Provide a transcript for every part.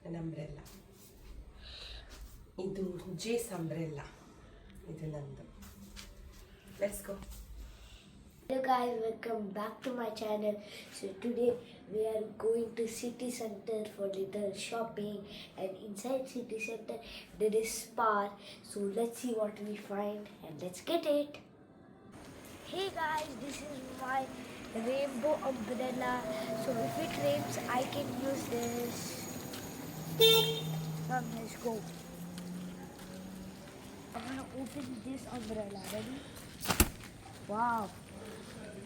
ನನ್ನ ಅಂಬ್ರೆಲ್ಲ. ಇದು ಜೇಸ್ ಅಂಬ್ರೆಲ್ಲ, ಇದು ನಂದು. Let's go. Hello guys, welcome back to my channel. So today we are going to city center for little shopping, and inside city center there is Spar. So let's see what we find and let's get it. Hey guys, this is my rainbow umbrella. So if it rains I can use this. Come, let's go. I'm gonna open this umbrella. Ready? Wow.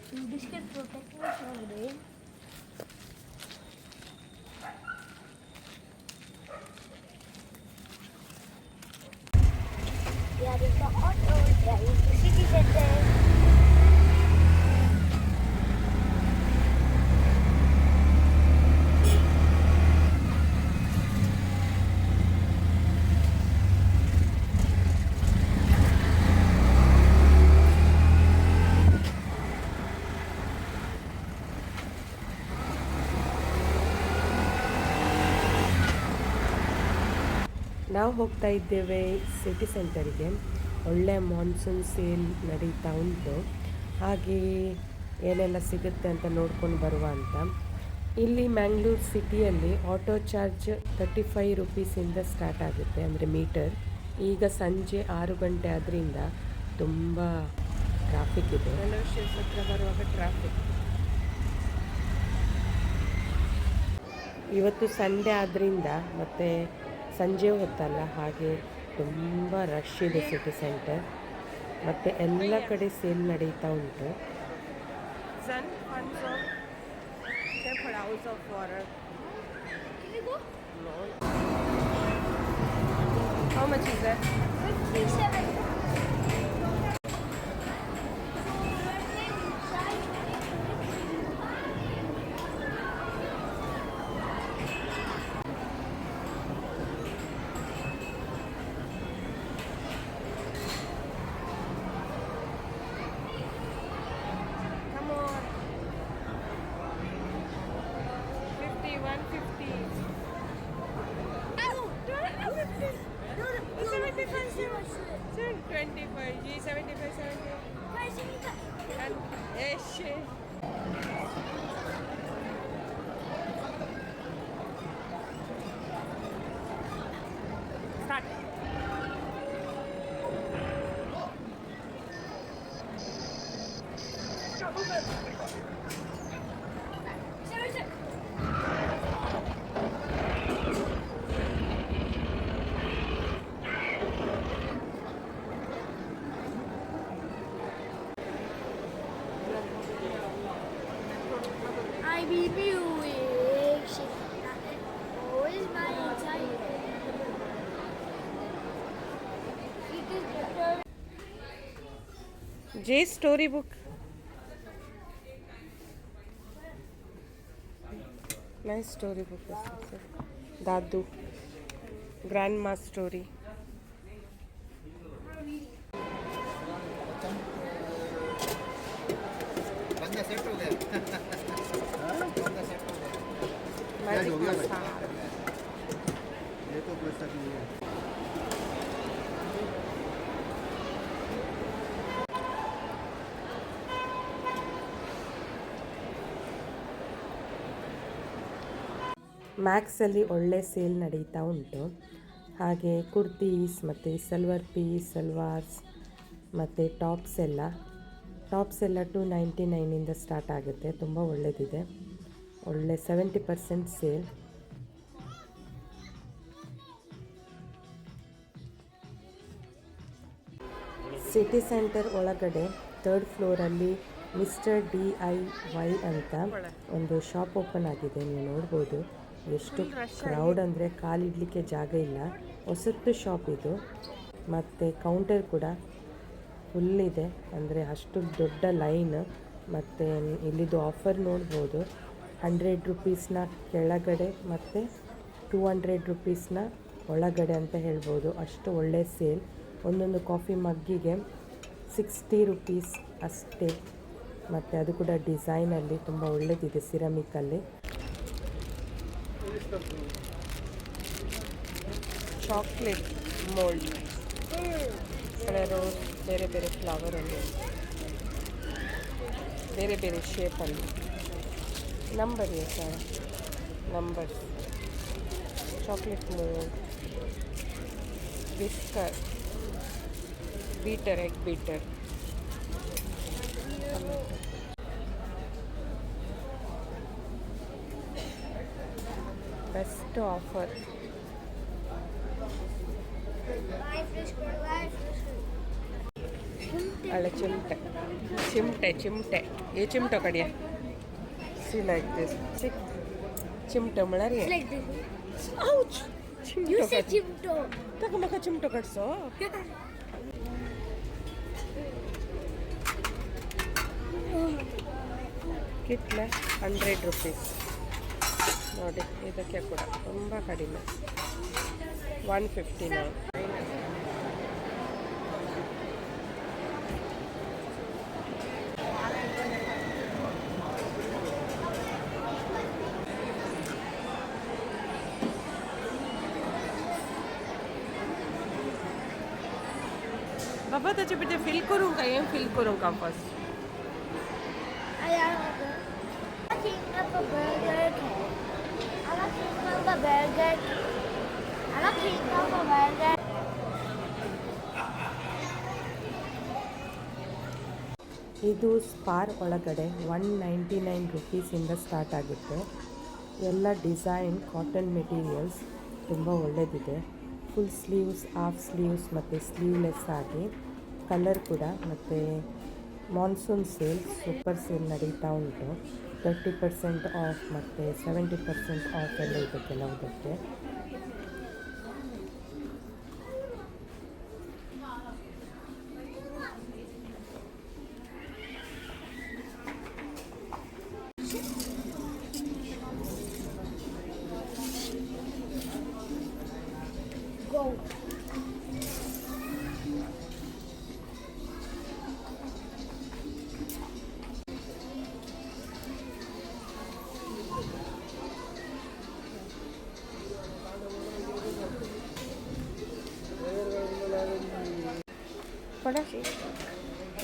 So this can protect me from rain. We are in the auto driving to city center. ನಾವು ಹೋಗ್ತಾ ಇದ್ದೇವೆ city ಸೆಂಟರಿಗೆ. ಒಳ್ಳೆ monsoon sale ನಡೀತಾ ಉಂಟು, ಹಾಗೆ ಏನೆಲ್ಲ ಸಿಗುತ್ತೆ ಅಂತ ನೋಡ್ಕೊಂಡು ಬರುವ ಅಂತ. ಇಲ್ಲಿ ಮ್ಯಾಂಗ್ಳೂರು ಸಿಟಿಯಲ್ಲಿ ಆಟೋ ಚಾರ್ಜ್ 35 ರುಪೀಸಿಂದ ಸ್ಟಾರ್ಟ್ ಆಗುತ್ತೆ, ಅಂದರೆ ಮೀಟರ್. ಈಗ ಸಂಜೆ 6 ಗಂಟೆ ಆದ್ದರಿಂದ ತುಂಬ ಟ್ರಾಫಿಕ್ ಇದೆ. ಫೆಲೋಶಿಪ್ಸ್ ಹತ್ರ ಬರುವಾಗ ಟ್ರಾಫಿಕ್. ಇವತ್ತು ಸಂಡೇ ಆದ್ದರಿಂದ ಮತ್ತು ಸಂಜೆ ಹೊತ್ತಲ್ಲ, ಹಾಗೆ ತುಂಬ ರಶ್ ಇದೆ ಸಿಟಿ ಸೆಂಟರ್. ಮತ್ತು ಎಲ್ಲ ಕಡೆ ಸೇಲ್ ನಡೀತಾ ಉಂಟು. How much is that? 57. I will be awake. Oh, is my anxiety. It is better. Jay's story book. Nice story book. Dadu. Grandma's story. Magic masala. ये तो पैसा नहीं है. ಮ್ಯಾಕ್ಸಲ್ಲಿ ಒಳ್ಳೆ ಸೇಲ್ ನಡೀತಾ ಉಂಟು. ಹಾಗೆ ಕುರ್ತೀಸ್ ಮತ್ತು ಸಲ್ವಾರ್ ಪೀಸ್, ಸಲ್ವಾರ್ಸ್ ಮತ್ತು ಟಾಪ್ಸ್ ಎಲ್ಲ 299ಇಂದ ಸ್ಟಾರ್ಟ್ ಆಗುತ್ತೆ. ತುಂಬ ಒಳ್ಳೆಯದಿದೆ, ಒಳ್ಳೆ 70% ಸೇಲ್. ಸಿಟಿ ಸೆಂಟರ್ ಒಳಗಡೆ 3rd ಫ್ಲೋರಲ್ಲಿ ಮಿಸ್ಟರ್ DIY ಅಂತ ಒಂದು ಶಾಪ್ ಓಪನ್ ಆಗಿದೆ. ನೀವು ನೋಡ್ಬೋದು ಎಷ್ಟು ಕ್ರೌಡ್ ಅಂದರೆ ಕಾಲಿಡಲಿಕ್ಕೆ ಜಾಗ ಇಲ್ಲ. ಹೊಸತ್ತು ಶಾಪ್ ಇದು, ಮತ್ತು ಕೌಂಟರ್ ಕೂಡ ಫುಲ್ ಇದೆ, ಅಂದರೆ ಅಷ್ಟು ದೊಡ್ಡ ಲೈನ್. ಮತ್ತು ಇಲ್ಲಿದು ಆಫರ್ ನೋಡ್ಬೋದು, 100 ರುಪೀಸ್ನ ಕೆಳಗಡೆ ಮತ್ತು 200 ರುಪೀಸ್ನ ಒಳಗಡೆ ಅಂತ ಹೇಳ್ಬೋದು. ಅಷ್ಟು ಒಳ್ಳೆ ಸೇಲ್. ಒಂದೊಂದು ಕಾಫಿ ಮಗ್ಗಿಗೆ 60 ರುಪೀಸ್ ಅಷ್ಟೇ. ಮತ್ತು ಅದು ಕೂಡ ಡಿಸೈನಲ್ಲಿ ತುಂಬ ಒಳ್ಳೆಯದಿದೆ, ಸಿರಮಿಕಲ್ಲಿ. ಚಾಕ್ಲೇಟ್ ಮೋಲ್ಡ್ ಕಲರು ಬೇರೆ ಬೇರೆ ಫ್ಲವರಲ್ಲಿ ಬೇರೆ ಬೇರೆ ಶೇಪಲ್ಲಿ ನಂಬರ್ ಇದೆ ಸರ್ ನಂಬರ್ಸ್ ಚಾಕ್ಲೇಟ್ ಮೋಲ್ಡ್ ಬಿಸ್ಕರ್ beater egg beater best offer ಅಲ್ಲ ಚಿಮಟೆ ಚಿಮಟೆ ಚಿಮಟೆ ಏ ಚಿಮಟೆ ಕಡಿಯ ಸಿ ಲೈಕ್ ದಿಸ್ ಚಿಮಟೆ ಮಳರಿ ಔಚ್ ಚಿಮಟೆ ತಗೊಂಬಕ ಚಿಮಟೆ ಕಟ್ಸೋ ಕಿಟ್ಲೆ 100 ರೂಪೀಸ್ ನೋಡಿ ಇದಕ್ಕೆ ಕೂಡ ತುಂಬ ಕಡಿಮೆ 159 बाबा त्याचे पिठे फिल करूँ का ये फिल करूँ का फर्स्ट ಇದು ಸ್ಪಾರ್ ಒಳಗಡೆ 199 ರೂಪೀಸಿಂದ ಸ್ಟಾರ್ಟ್ ಆಗುತ್ತೆ ಎಲ್ಲ ಡಿಸೈನ್ ಕಾಟನ್ ಮೆಟೀರಿಯಲ್ಸ್ ತುಂಬ ಒಳ್ಳೆಯದಿದೆ ಫುಲ್ ಸ್ಲೀವ್ಸ್ ಹಾಫ್ ಸ್ಲೀವ್ಸ್ ಮತ್ತು ಸ್ಲೀವ್ಲೆಸ್ ಆಗಿ ಕಲರ್ ಕೂಡ ಮತ್ತು ಮಾನ್ಸೂನ್ ಸೇಲ್ ಸೂಪರ್ ಸೇಲ್ ನಡೀತಾ ಉಂಟು 30% ಆಫ್ ಮತ್ತು 70% ಆಫ್ ಎಲ್ಲ ಇದೆ ಕೆಲವುದಕ್ಕೆ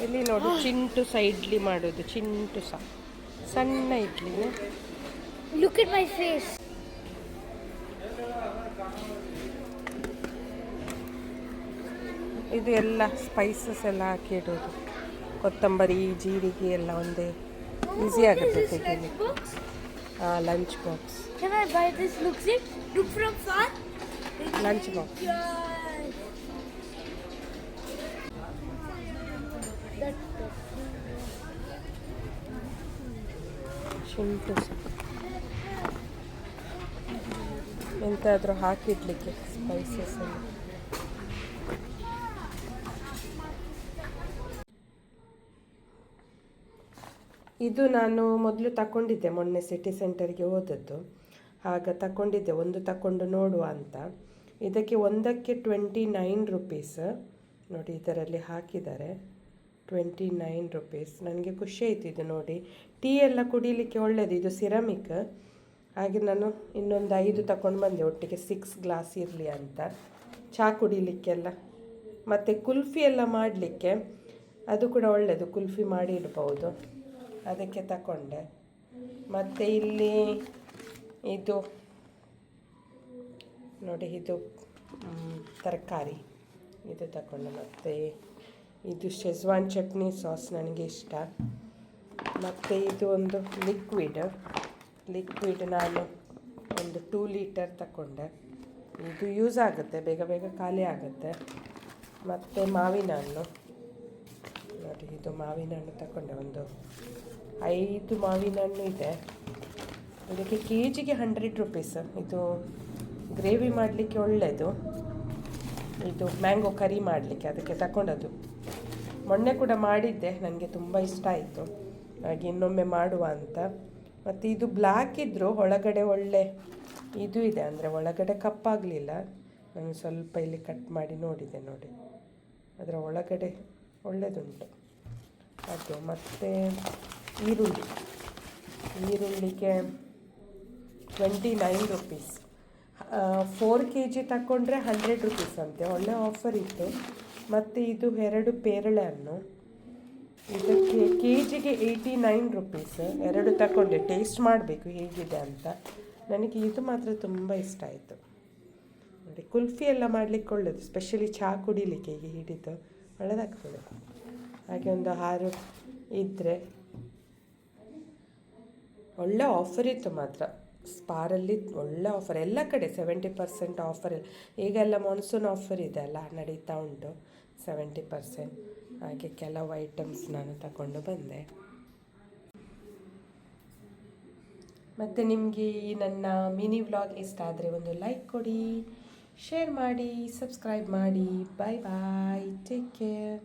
ಇಲ್ಲಿ ನೋಡಿ ಚಿಂಟು ಸಹ ಇಡ್ಲಿ ಮಾಡೋದು ಚಿಂಟು ಸಹ ಸಣ್ಣ idli Look at my face. ಇದು ಎಲ್ಲ ಸ್ಪೈಸಸ್ ಎಲ್ಲ ಹಾಕಿ ಇಡೋದು ಕೊತ್ತಂಬರಿ ಜೀರಿಗೆ ಎಲ್ಲ ಒಂದೇ ಈಸಿ ಆಗುತ್ತೆ ತೆಗಿಲಿಕ್ಕೆ lunch box Can I buy this? Look from far. Lunch box ಶುಂಠಿ ಎಂತಾದರೂ ಹಾಕಿಡ್ಲಿಕ್ಕೆ ಸ್ಪೈಸಸ್ ಎಲ್ಲ ಇದು ನಾನು ಮೊದಲು ತಗೊಂಡಿದ್ದೆ ಮೊನ್ನೆ ಸಿಟಿ ಸೆಂಟರ್ಗೆ ಹೋದದ್ದು ಆಗ ತಗೊಂಡಿದ್ದೆ ಒಂದು ತಗೊಂಡು ನೋಡುವ ಅಂತ ಇದಕ್ಕೆ ಒಂದಕ್ಕೆ 29 ರೂಪೀಸ್ ನೋಡಿ ಇದರಲ್ಲಿ ಹಾಕಿದ್ದಾರೆ 29 ರೂಪೀಸ್ ನನಗೆ ಖುಷಿ ಆಯಿತು ಇದು ನೋಡಿ ಟೀ ಎಲ್ಲ ಕುಡಿಲಿಕ್ಕೆ ಒಳ್ಳೆಯದು ಇದು ಸಿರಮಿಕ್ ಹಾಗೆ ನಾನು ಇನ್ನೊಂದು 5 ತಗೊಂಡು ಬಂದೆ ಒಟ್ಟಿಗೆ 6 ಗ್ಲಾಸ್ ಇರಲಿ ಅಂತ ಚಹಾ ಕುಡಿಲಿಕ್ಕೆಲ್ಲ ಮತ್ತು ಕುಲ್ಫಿ ಎಲ್ಲ ಮಾಡಲಿಕ್ಕೆ ಅದು ಕೂಡ ಒಳ್ಳೆಯದು ಕುಲ್ಫಿ ಮಾಡಿ ಇಡ್ಬೋದು ಅದಕ್ಕೆ ತಗೊಂಡೆ ಮತ್ತು ಇಲ್ಲಿ ಇದು ನೋಡಿ ಇದು ತರಕಾರಿ ಇದು ತಗೊಂಡೆ ಮತ್ತು ಇದು ಶೆಜ್ವಾನ್ ಚಟ್ನಿ ಸಾಸ್ ನನಗೆ ಇಷ್ಟ ಮತ್ತು ಇದು ಒಂದು ಲಿಕ್ವಿಡ್ ನಾನು ಒಂದು 2 ಲೀಟರ್ ತಗೊಂಡೆ ಇದು ಯೂಸ್ ಆಗುತ್ತೆ ಬೇಗ ಬೇಗ ಖಾಲಿ ಆಗುತ್ತೆ ಮತ್ತು ಮಾವಿನ ಹಣ್ಣು ನೋಡಿ ಇದು ಮಾವಿನ ಹಣ್ಣು ತಗೊಂಡೆ ಒಂದು 5 ಮಾವಿನ ಹಣ್ಣು ಇದೆ ಇದಕ್ಕೆ ಕೆ ಜಿಗೆ 100 ರೂಪೀಸ್ ಇದು ಗ್ರೇವಿ ಮಾಡಲಿಕ್ಕೆ ಒಳ್ಳೆಯದು ಇದು ಮ್ಯಾಂಗೋ ಕರಿ ಮಾಡಲಿಕ್ಕೆ ಅದಕ್ಕೆ ತಗೊಂಡದ್ದು ಮೊನ್ನೆ ಕೂಡ ಮಾಡಿದ್ದೆ ನನಗೆ ತುಂಬ ಇಷ್ಟ ಆಯಿತು ಹಾಗೆ ಇನ್ನೊಮ್ಮೆ ಮಾಡುವ ಅಂತ ಮತ್ತು ಇದು ಬ್ಲ್ಯಾಕ್ ಇದ್ದರೂ ಒಳಗಡೆ ಒಳ್ಳೆ ಇದು ಇದೆ ಅಂದರೆ ಒಳಗಡೆ ಕಪ್ಪಾಗಲಿಲ್ಲ ನಾನು ಸ್ವಲ್ಪ ಇಲ್ಲಿ ಕಟ್ ಮಾಡಿ ನೋಡಿದೆ ನೋಡಿ ಅದರ ಒಳಗಡೆ ಒಳ್ಳೆಯದುಂಟು ಅದು ಮತ್ತು ಈರುಳ್ಳಿಗೆ 29 ರೂಪೀಸ್ 4 kg ತಗೊಂಡ್ರೆ 100 ರುಪೀಸ್ ಅಂತೆ, ಒಳ್ಳೆ ಆಫರ್ ಇತ್ತು. ಮತ್ತು ಇದು 2 ಪೇರಳೆ ಹಣ್ಣು, ಇದಕ್ಕೆ ಕೆ ಜಿಗೆ 89 ರುಪೀಸ್. 2 ತಗೊಂಡೆ, ಟೇಸ್ಟ್ ಮಾಡಬೇಕು ಹೇಗಿದೆ ಅಂತ. ನನಗೆ ಇದು ಮಾತ್ರ ತುಂಬ ಇಷ್ಟ ಆಯಿತು ನೋಡಿ. ಕುಲ್ಫಿ ಎಲ್ಲ ಮಾಡಲಿಕ್ಕೆ ಒಳ್ಳೆಯದು, ಸ್ಪೆಷಲಿ ಚಹಾ ಕುಡಿಲಿಕ್ಕೆ ಹೀಗೆ ಹಿಡಿದು ಒಳ್ಳೆಯದಾಗ್ತದೆ. ಹಾಗೆ ಒಂದು 6 ಇದ್ದರೆ ಒಳ್ಳೆ ಆಫರ್ ಇತ್ತು ಮಾತ್ರ. ಸ್ಪಾರಲ್ಲಿ ಒಳ್ಳೆ ಆಫರ್, ಎಲ್ಲ ಕಡೆ 70% ಆಫರ್. ಈಗೆಲ್ಲ ಮಾನ್ಸೂನ್ ಆಫರ್ ಇದೆ ಅಲ್ಲ, ನಡೀತಾ ಉಂಟು 70%. ಹಾಗೆ ಕೆಲವು ಐಟಮ್ಸ್ ನಾನು ತಗೊಂಡು ಬಂದೆ. ಮತ್ತು ನಿಮಗೆ ಈ ನನ್ನ ಮಿನಿ ವ್ಲಾಗ್ ಇಷ್ಟ ಆದರೆ ಒಂದು ಲೈಕ್ ಕೊಡಿ, ಶೇರ್ ಮಾಡಿ, ಸಬ್ಸ್ಕ್ರೈಬ್ ಮಾಡಿ. ಬಾಯ್ ಬಾಯ್, ಟೇಕ್ ಕೇರ್.